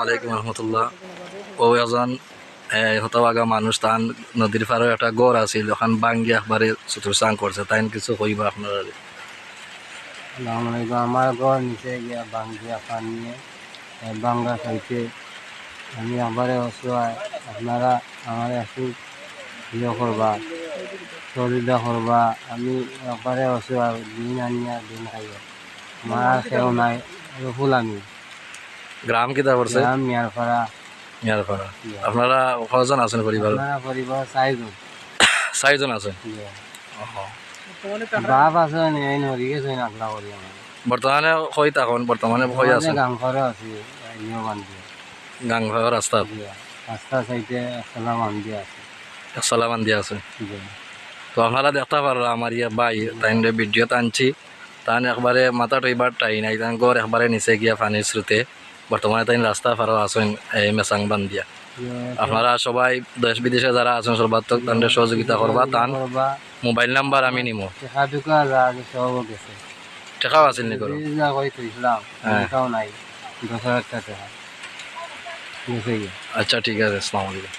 আলাইকুম রহমতুল্লাহ। ও এজন হতবাগা মানুষ, তান নদীর পাড়ে একটা গড় আছিল, ওখান বাঙ্গি একবারে চতুর্চাং করছে, তাই কিছু কইব আপনারা? আসসালামু আলাইকুম। আমার ঘর নিচে গিয়া বাঙ্গিয়া পানিয়ে বাঙ্গা খাইতে আমি আবারে অসহায়। আপনারা আমার একটু ইয়ে করবা, সহযোগিতা করবা। আমি একবারে অসহায়, দিন আনিয়া দিন খাইয়া আমার আর কেউ নাই। রফুল আমি, গ্রাম কিতা করছে? গ্রাম মিয়ারপাড়া। মিয়ারপাড়া। আপনারা কজন আছেন পরিবার? আপনারা পরিবার 4 জন। 4 জন আছেন। বাপ আছে এই নদী গেছে নাকলা করি আমার। বর্তমানে কই থাকুন? বর্তমানে কই আছেন? গাং ঘরে আছি, নিয়ে বান্ধি গাংভাগর রাস্তাত রাস্তা সাইডে একতলা বান্ধি আছে। একসালা বান্ধি আছে। তো আপনারা দেখতে পারো আমার ইয়ে ভাই তাই ভিডিও টানছি, তান একবারে মাথা টইবার টাই নাই, তান গড় একবারে নিচে গিয়া পানির স্রোতে। বর্তমানে তাই রাস্তা পারো আছেন এই মেসাং বান্ধিয়া। আপনারা সবাই দেশ বিদেশে যারা আছেন সর্বাত্মক তাদের সহযোগিতা করবা। তান মোবাইল নাম্বার আমি নিমো। টেকাও আছিল নি করো? নাই 10,000 টাকা। আচ্ছা ঠিক আছে, আসসালামু আলাইকুম।